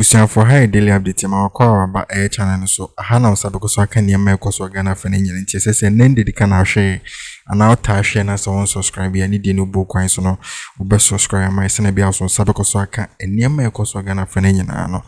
Ebusian for her daily update ma kwa ba channel so aha na usa because aka niyama ekoso Ghana fa nyina nti sese nende dika na hwe ana ota hwe na so subscribe ya ni de no bo kwan so no ube subscribe ma ise na bia so sabeko aka niyama ekoso Ghana fa nyina no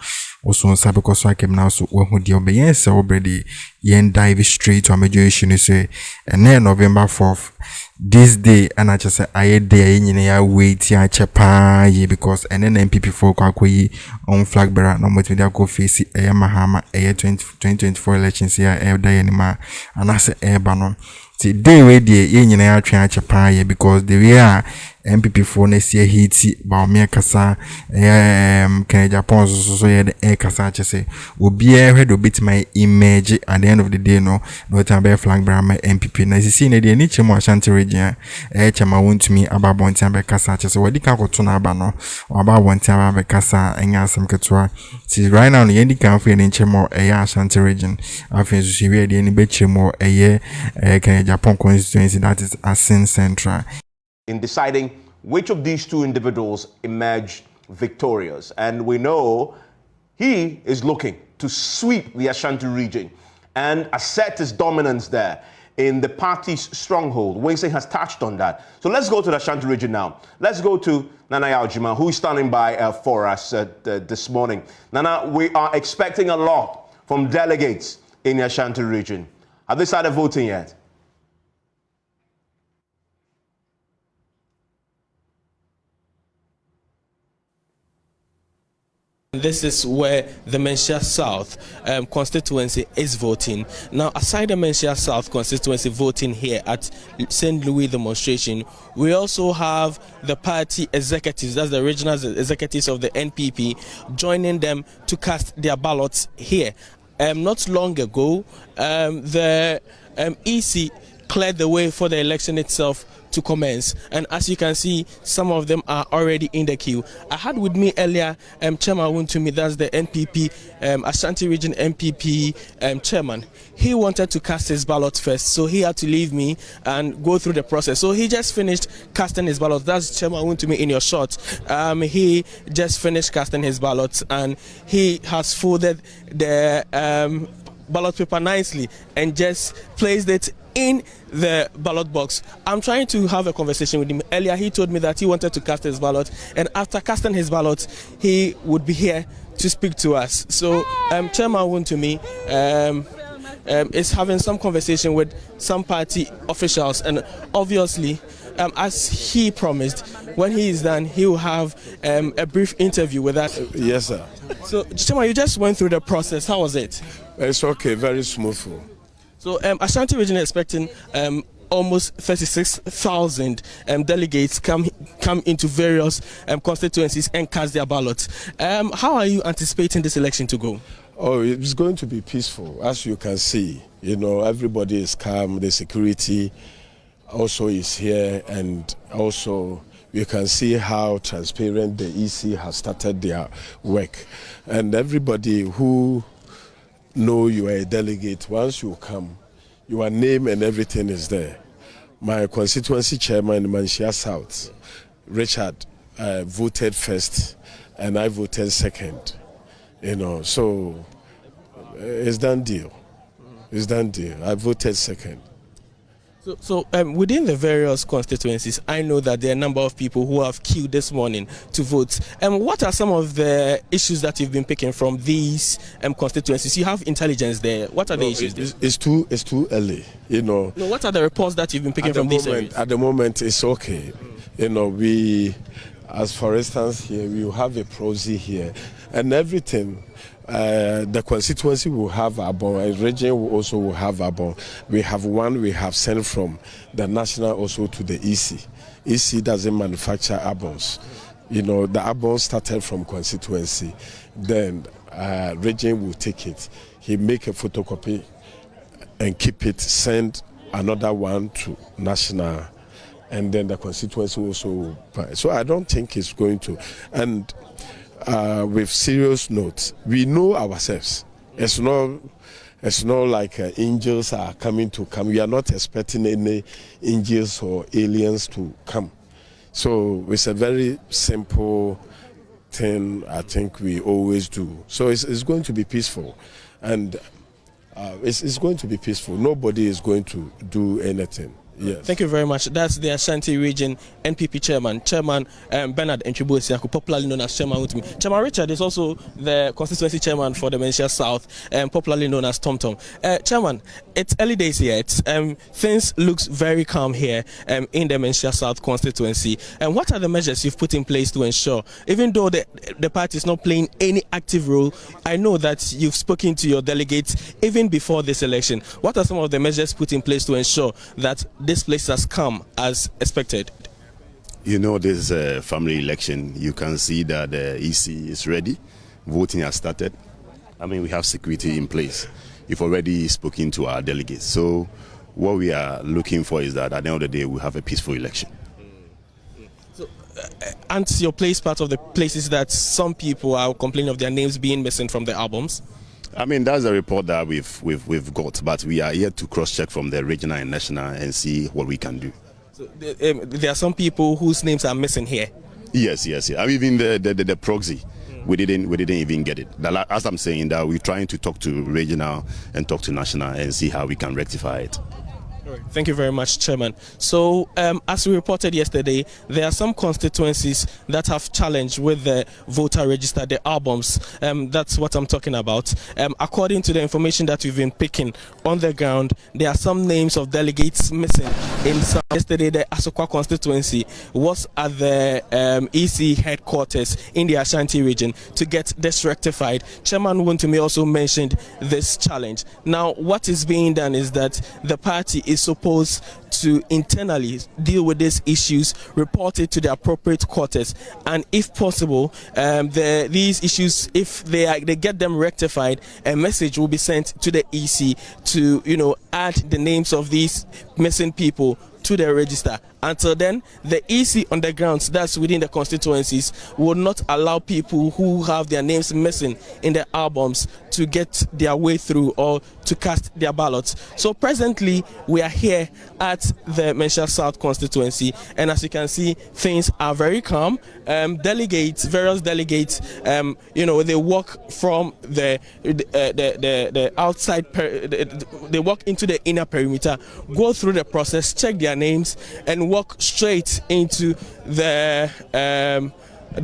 oso sabeko aka na so wahu de obeyen se obredi yen dive straight to amajation say November 4th this day and I just say I day in ya wait ya chepa ye because NNPP folk akoyi on flag bearer no with go face Mahama 2024 elections here day anima and I say bano today we dey ye nyina ya twa chepa ye because the way MPP for next year hiti ba me kasa can Japan so ye the kasa say obi head bit my image at the end of the day no time be flag bearer my MPP na see na dey ni chemo Ashanti region chema Wontumi aba bontia be kasa say wadi ka koto na aba no aba bontia be kasa enya asem ketwa see right now ye ndi kan for ni chemo Ashanti region afin so see we dey ni be chemo can Japan constituency that is Asin Central in deciding which of these two individuals emerge victorious. And we know he is looking to sweep the Ashanti region and assert his dominance there in the party's stronghold. Winston has touched on that. So let's go to the Ashanti region now. Let's go to Nana Yaojima, who is standing by for us this morning. Nana, we are expecting a lot from delegates in the Ashanti region. Have they started voting yet? This is where the Menchia South constituency is voting. Now, aside the Menchia South constituency voting here at St. Louis demonstration, we also have the party executives, that's the regional executives of the NPP, joining them to cast their ballots here. Not long ago, the EC cleared the way for the election itself to commence, and as you can see, some of them are already in the queue. I had with me earlier Chairman Wontumi, that's the NPP Ashanti Region NPP chairman. He wanted to cast his ballot first, so he had to leave me and go through the process. So he just finished casting his ballot. That's Chairman Wontumi in your shot. He just finished casting his ballots and he has folded the ballot paper nicely and just placed it in the ballot box. I'm trying to have a conversation with him. Earlier he told me that he wanted to cast his ballot, and after casting his ballot he would be here to speak to us. So Chairman Wontumi is having some conversation with some party officials, and obviously as he promised, when he is done he will have a brief interview with us. Yes, sir. So Chairman, you just went through the process. How was it? It's okay, very smooth. So Ashanti region is expecting almost 36,000 delegates come into various constituencies and cast their ballots. How are you anticipating this election to go? Oh, it's going to be peaceful, as you can see. You know, everybody is calm. The security also is here, and also you can see how transparent the EC has started their work. And everybody who know you are a delegate, once you come, your name and everything is there. My constituency chairman in Menchia South, Richard, voted first and I voted second. You know, so it's done deal. It's done deal. I voted second. So within the various constituencies, I know that there are a number of people who have queued this morning to vote. What are some of the issues that you've been picking from these constituencies? You have intelligence there. What are the issues? It's too early, you know. No, what are the reports that you've been picking from these areas? At the moment, it's okay. You know, we, as for instance, here we have a prosy here, and everything. The constituency will have a bond, a region will also have a bond. We have one we have sent from the national also to the EC. EC doesn't manufacture albums. You know, the album started from constituency. Then region will take it. He make a photocopy and keep it, send another one to national, and then the constituency also. So I don't think it's going to. And with serious notes, we know ourselves. It's not like angels are coming to come. We are not expecting any angels or aliens to come. So it's a very simple thing I think we always do. So it's going to be peaceful, and it's going to be peaceful. Nobody is going to do anything. Yes. Thank you very much. That's the Ashanti Region NPP Chairman Bernard Nchibu, popularly known as Chairman Wontumi. Chairman Richard is also the constituency chairman for the Menchia South, popularly known as Tom Tom. Chairman, it's early days here. Things looks very calm here in the Menchia South constituency. And what are the measures you've put in place to ensure, even though the party is not playing any active role, I know that you've spoken to your delegates even before this election. What are some of the measures put in place to ensure that this place has come as expected? You know, this family election, you can see that the EC is ready. Voting has started. I mean, we have security in place. We've already spoken to our delegates. So what we are looking for is that at the end of the day, we have a peaceful election. So, and your place part of the places that some people are complaining of their names being missing from the albums? I mean, that's a report that we've got, but we are here to cross-check from the regional and national and see what we can do. So, there are some people whose names are missing here. Yes. I mean, even the proxy, we didn't even get it. As I'm saying, that we're trying to talk to regional and talk to national and see how we can rectify it. Thank you very much, Chairman. So, as we reported yesterday, there are some constituencies that have challenged with the voter register, the albums. That's what I'm talking about. According to the information that we've been picking on the ground, there are some names of delegates missing. In some, yesterday, the Asokwa constituency was at the EC headquarters in the Ashanti region to get this rectified. Chairman Wontumi also mentioned this challenge. Now, what is being done is that the party is supposed to internally deal with these issues, report it to the appropriate quarters, and if possible, these issues, if they get them rectified, a message will be sent to the EC to add the names of these missing people to the register. Until then, the EC on the grounds, that's within the constituencies, will not allow people who have their names missing in the albums to get their way through or to cast their ballots. So presently, we are here at the Menchia South constituency, and as you can see, things are very calm. Various delegates, they walk from the outside, they walk into the inner perimeter, go through the process, check their names, and walk straight into the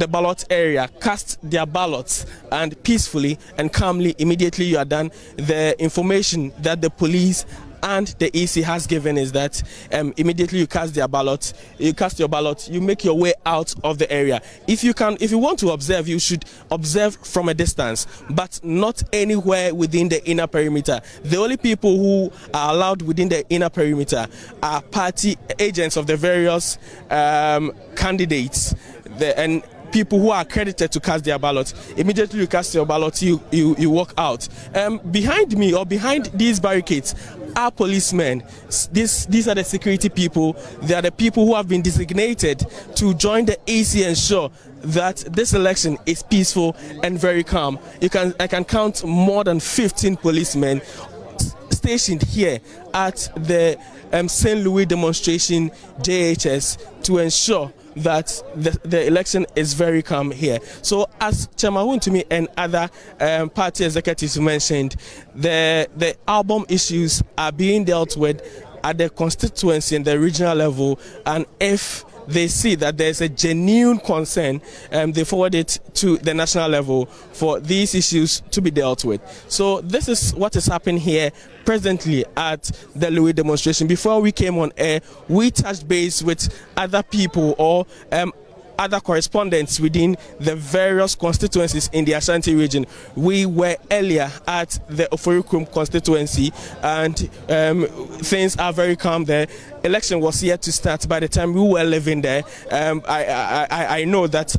ballot area, cast their ballots, and peacefully and calmly, immediately you are done, the information that the police and the EC has given is that immediately you cast your ballot, you make your way out of the area. If you want to observe, you should observe from a distance, but not anywhere within the inner perimeter. The only people who are allowed within the inner perimeter are party agents of the various candidates, and people who are accredited to cast their ballots. Immediately you cast your ballot, you walk out. Behind me, or behind these barricades, are policemen. These are the security people. They are the people who have been designated to join the EC and ensure that this election is peaceful and very calm. I can count more than 15 policemen stationed here at the St. Louis demonstration JHS to ensure that the election is very calm here. So as Chairman Wontumi and other party executives mentioned, the album issues are being dealt with at the constituency and the regional level, and if they see that there's a genuine concern, they forward it to the national level for these issues to be dealt with. So this is what is happening here presently at the Louis demonstration. Before we came on air, we touched base with other people or other correspondents within the various constituencies in the Ashanti region. We were earlier at the Oforikrum constituency, and things are very calm there. Election was yet to start by the time we were living there. I know that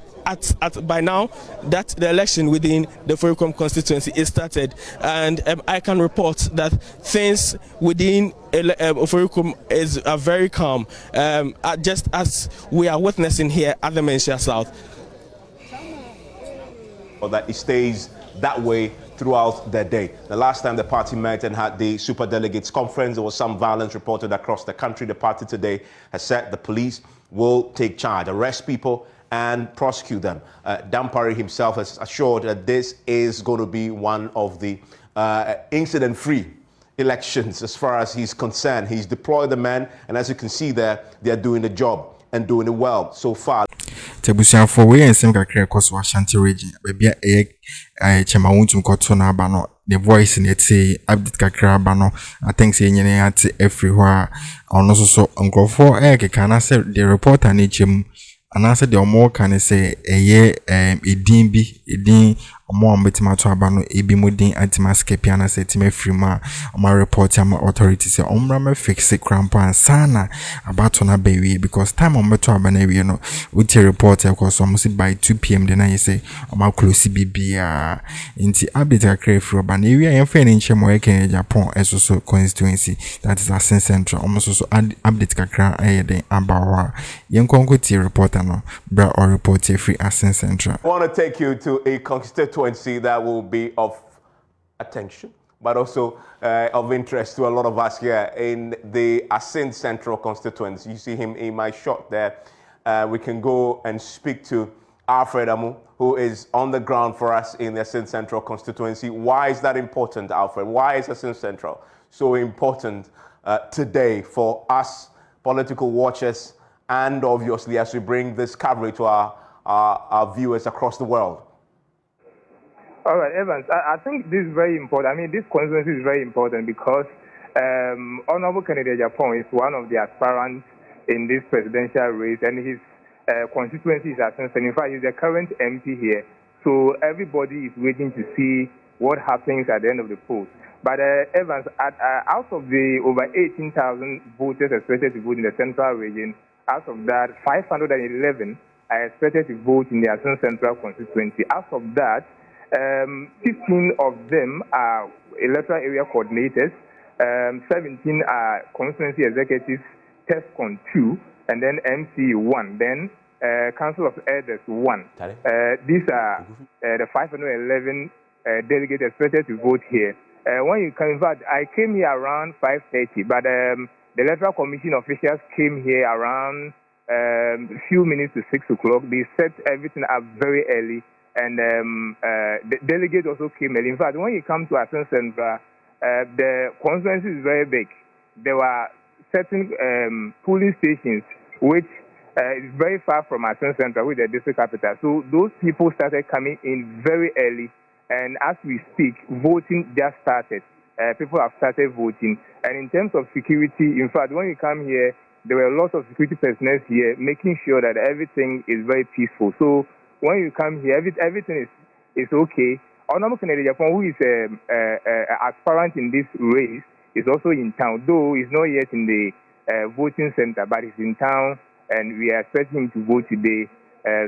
by now that the election within the Oforikrum constituency is started, and I can report that things within Oforikrum are very calm, just as we are witnessing here at the Menchia South. Or that it stays that way throughout the day. The last time the party met and had the super delegates conference, there was some violence reported across the country. The party today has said the police will take charge, arrest people, and prosecute them. Dampari himself has assured that this is going to be one of the incident-free elections as far as he's concerned. He's deployed the men, and as you can see there, they're doing the job and doing it well so far. Tebusian for we and some kakra cause Ashanti region. Baby chema Wontumi koto na aba the voice in it say update kakra aba no. I think say nyene ate everywhere. Ono so nkrofo keka na say the reporter ni chem anase the omo kan say edin bi edin omo ambetima to aba no ebi modin antimaskepia na say time free ma omo report am authority say omra me fix crampa sana about na bewe because time on beto aba na we no we report because almost by 2 p.m. then I say omo close bibia inti update akra free aba na we am fe ni nchemo eke Japan so constituency that is Asin Central almost so update kakra den aba yenkonko ti reporter no bra or report free Asin Central. I want to take you to a constituency that will be of attention, but also of interest to a lot of us here in the Asin Central constituency. You see him in my shot there. We can go and speak to Alfred Amu, who is on the ground for us in the Asin Central constituency. Why is that important, Alfred? Why is Asin Central so important today for us political watchers, and obviously as we bring this coverage to our viewers across the world? All right, Evans, I think this is very important. I mean, this constituency is very important because Honorable candidate Japan is one of the aspirants in this presidential race, and his constituency is Asin. In fact, he's the current MP here. So everybody is waiting to see what happens at the end of the polls. But Evans, out of the over 18,000 voters expected to vote in the central region, out of that, 511 are expected to vote in the Asin Central constituency. Out of that, 15 of them are electoral area coordinators, 17 are constituency executives, TESCON 2, and then MC 1, then Council of Elders 1. These are the 511 delegates expected to vote here. When you come, in fact, I came here around 5:30, but the Electoral Commission officials came here around a few minutes to 6 o'clock. They set everything up very early, and the delegates also came early. In fact, when you come to Asin Central, the constituency is very big. There were certain polling stations which is very far from Asin Central, with the district capital. So those people started coming in very early. And as we speak, voting just started. People have started voting. And in terms of security, in fact, when you come here, there were lots of security personnel here making sure that everything is very peaceful. So when you come here, everything is okay. Honorable candidate Japan, who is an aspirant in this race, is also in town, though he's not yet in the voting center, but he's in town, and we are expecting him to vote today.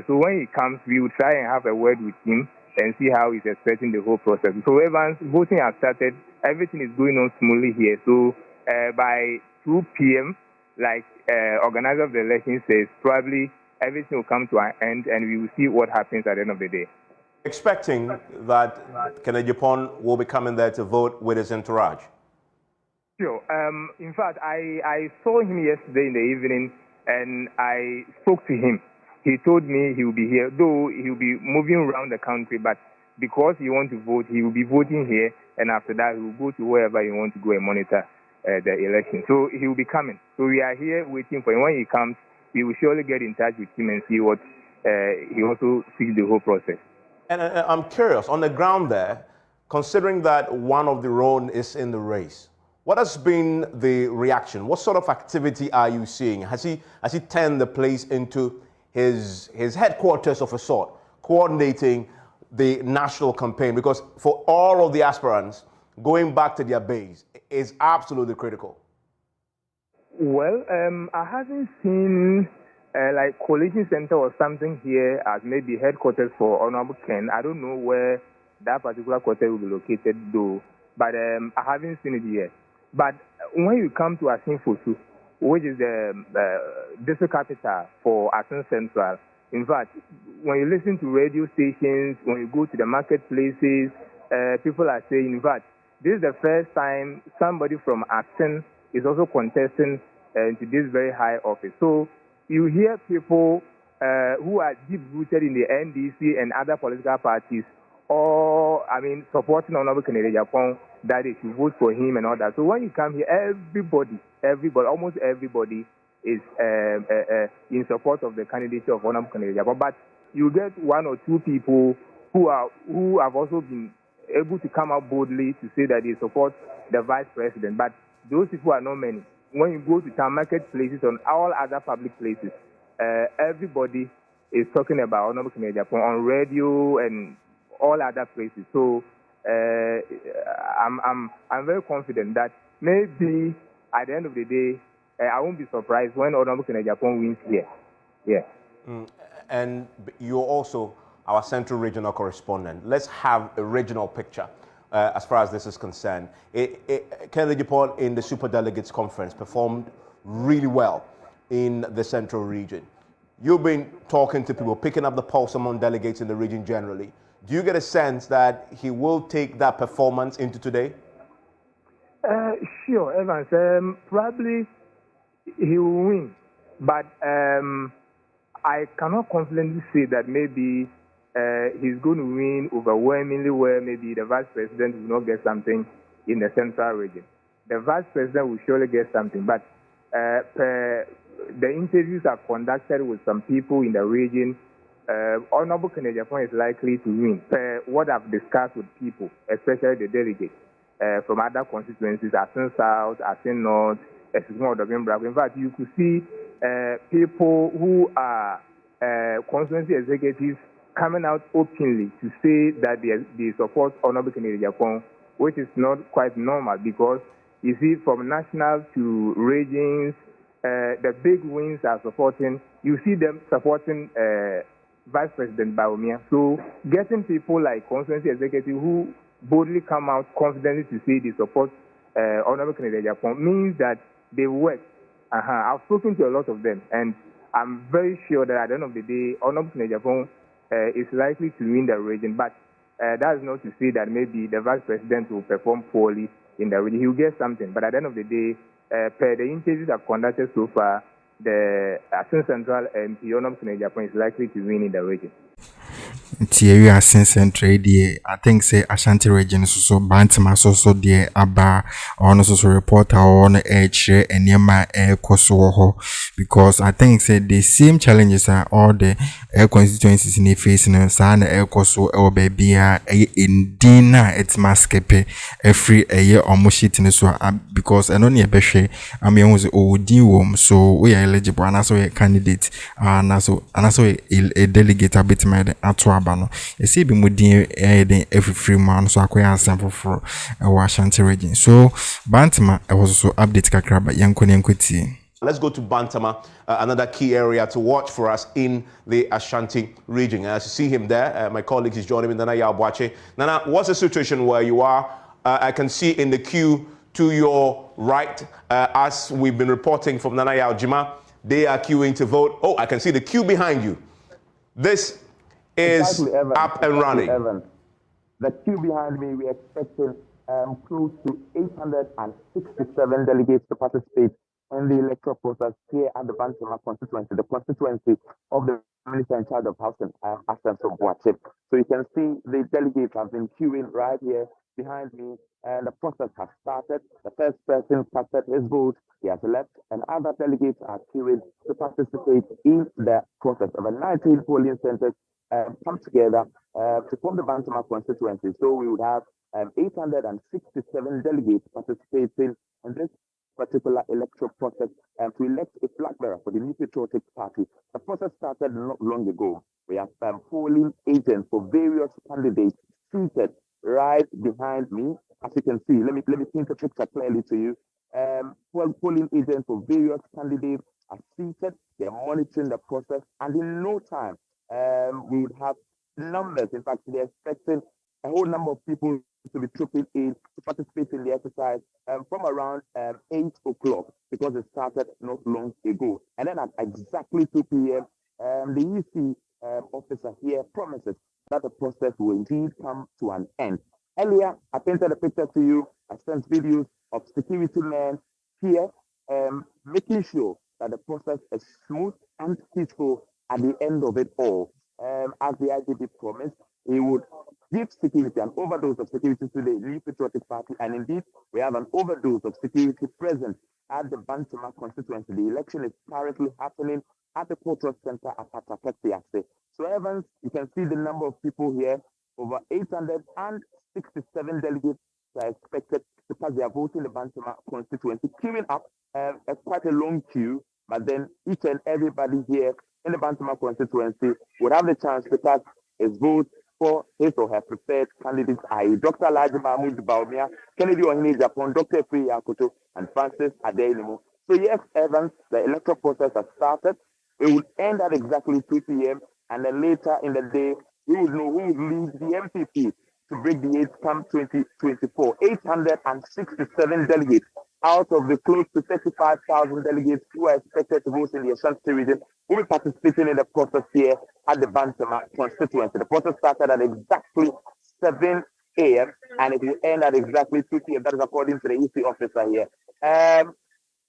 So when he comes, we will try and have a word with him and see how he's expecting the whole process. So Evans, voting has started. Everything is going on smoothly here. So by 2 p.m., like organizer of the election says, probably everything will come to an end, and we will see what happens at the end of the day. Expecting that Kennedy Japan will be coming there to vote with his entourage? Sure. In fact, I saw him yesterday in the evening, and I spoke to him. He told me he will be here, though he will be moving around the country, but because he wants to vote, he will be voting here, and after that, he will go to wherever he wants to go and monitor the election. So he will be coming. So we are here waiting for him. When he comes, we will surely get in touch with him and see what he also sees the whole process. And I'm curious, on the ground there, considering that one of the own is in the race, what has been the reaction? What sort of activity are you seeing? Has he turned the place into his headquarters of a sort, coordinating the national campaign? Because for all of the aspirants, going back to their base is absolutely critical. Well, I haven't seen like coalition center or something here as maybe headquarters for Honorable Ken. I don't know where that particular quarter will be located though, but I haven't seen it yet. But when you come to Asin Fosu, which is the district capital for Asin Central, in fact, when you listen to radio stations, when you go to the marketplaces, people are saying, in fact, this is the first time somebody from Asin is also contesting to this very high office. So you hear people who are deep rooted in the NDC and other political parties, or supporting Honorable Kennedy Japan, that they should vote for him and all that. So when you come here, everybody, almost everybody is in support of the candidacy of Honorable Kennedy Japan. But you get one or two people who have also been able to come out boldly to say that they support the vice president. But those people are not many. When you go to town marketplaces and all other public places, everybody is talking about Honorable Kennedy Japan on radio and all other places. So I'm very confident that maybe at the end of the day, I won't be surprised when Honorable Kennedy Japan wins here. Yeah. And you're also our central regional correspondent. Let's have a regional picture as far as this is concerned. Kennedy Japan in the Super Delegates Conference performed really well in the central region. You've been talking to people, picking up the pulse among delegates in the region generally. Do you get a sense that he will take that performance into today? Sure, Evans. Probably he will win, but I cannot confidently say that maybe he's going to win overwhelmingly, where maybe the vice president will not get something in the central region. The vice president will surely get something, but the interviews are conducted with some people in the region. Honorable Kennedy Japan is likely to win. What I've discussed with people, especially the delegates from other constituencies, Ashanti South, Ashanti North, in fact, you could see people who are constituency executives coming out openly to say that they support Honorable Kennedy Japan, which is not quite normal because, you see, from national to regions, the big wins are supporting, you see them supporting Vice President Bawumia. So getting people like constituency executives who boldly come out confidently to say they support Honorable Kennedy Japan means that they work. I've spoken to a lot of them, and I'm very sure that at the end of the day, Honorable Kennedy Japan is likely to win the region. But that's not to say that maybe the Vice President will perform poorly in the region. He will get something. But at the end of the day, per the interviews I've conducted so far, the Ashanti Central MP, Honorable Kennedy Japan, is likely to win in the region. Thierry Ashanti Central, I think say Ashanti region so Bantama so dear Abba on also reporter on edge and near my air Kosovo, because I think say the same challenges are all the air constituencies in the face no san air Kosovo or baby in dinner it's maskepe every year or mushit so because I don't need a share. I mean was OD so we are eligible and also a candidate and also a delegate a bit made at no you see be mudin every 3 months so akoya sample for Ashanti region. So Bantama was also update kakra ba yankoni. Let's go to Bantama, another key area to watch for us in the Ashanti region. As you see him there, my colleague is joining me, Nana Yabwache. Nana, what's the situation where you are? I can see in the queue to your right, as we've been reporting from Nana Yaljima, they are queuing to vote. Oh, I can see the queue behind you. This is up and running. The queue behind me, we expected close to 867 delegates to participate in the electoral process here at the Bantama constituency, the constituency of the Minister in charge of Housing, Ashanti. So you can see the delegates have been queuing right here behind me, and the process has started. The first person casted his vote, he has left, and other delegates are queuing to participate in the process of the 19 polling centers come together to form the Bantama constituency. So we would have 867 delegates participating in this particular electoral process to elect a flag bearer for the New Patriotic Party. The process started not long ago. We have polling agents for various candidates seated right behind me. As you can see, let me paint the picture clearly to you. Polling agents for various candidates are seated. They're monitoring the process, and in no time, we would have numbers. In fact, they're expecting a whole number of people to be trooping in to participate in the exercise from around 8 o'clock, because it started not long ago. And then at exactly 2 p.m., the EC officer here promises that the process will indeed come to an end. Earlier, I painted a picture to you. I sent videos of security men here making sure that the process is smooth and peaceful at the end of it all. As the IGP promised, he would give security, an overdose of security to the New Patriotic Party, and indeed, we have an overdose of security present at the Bantama constituency. The election is currently happening at the Portrait Center at Kesi. So, Evans, you can see the number of people here. Over 867 delegates are expected to pass their vote in the Bantama constituency, queuing up quite a long queue. But then each and everybody here in the Bantama constituency would have the chance to cast his vote for his or her preferred candidates, i.e. Dr. Laji Mahmoud Baumia, Kennedy Ohini Japan, Dr. Free Yakoto, and Francis Adeyemo. So yes, Evans, the electoral process has started. It would end at exactly 2 p.m. and then later in the day, we would know who would lead the MPP to break the 8th come 2024. 867 delegates out of the close to 35,000 delegates who are expected to vote in the Ashanti region will be participating in the process here at the Bantama constituency. The process started at exactly 7 a.m. and it will end at exactly 2 p.m. That is according to the EC officer here.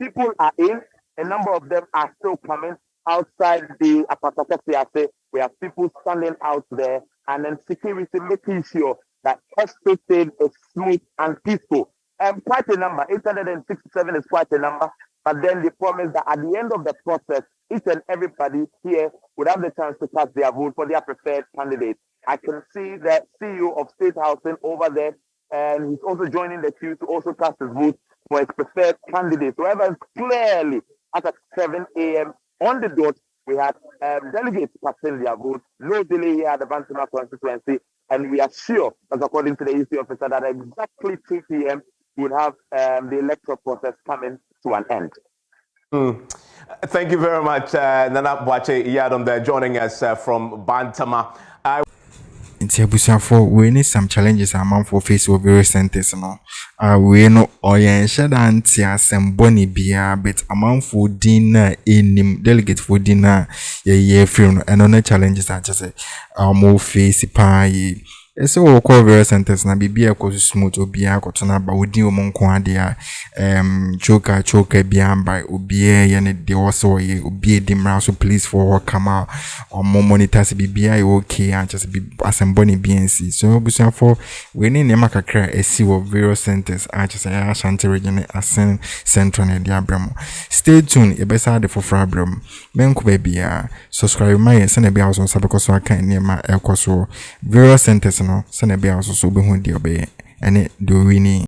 People are in. A number of them are still coming outside the Apatakatsiase. We have people standing out there, and then security making sure that everything is smooth and peaceful. Quite a number, 867 is quite a number, but then they promise that at the end of the process, each and everybody here would have the chance to cast their vote for their preferred candidate. I can see the CEO of State Housing over there, and he's also joining the queue to also cast his vote for his preferred candidate. So Evans, clearly at 7 a.m. on the dot, we had delegates casting their vote. No delay here at the Bantama constituency, and we are sure, as according to the EC officer, that exactly 2 p.m. we would have the electoral process coming to an end. Thank you very much, Nana Boache Yadom, there joining us from Bantama. Nti abusuafo we need some challenges amanfo face over various centers no we no oyen sheda nti asemboni bia but amanfo din na enim delegate for din na ye free no eno na challenges a chese mo face pa yi ese wo call various centers na bibia ko smooth obia akotona ba odin o monko ade a choker bia by obia ye ne de also ye obia dimra so police for come out or more monitors bibia okay and just be asemboni BNC so busuafo we ni nema kakra esi wo various centers a just Ashanti region asen central na dia bramo stay tuned e besa de for frabram menko bia subscribe my se na bia so sabeko so aka nema ekoso various centers no se na bia so be hu de obe ene do wini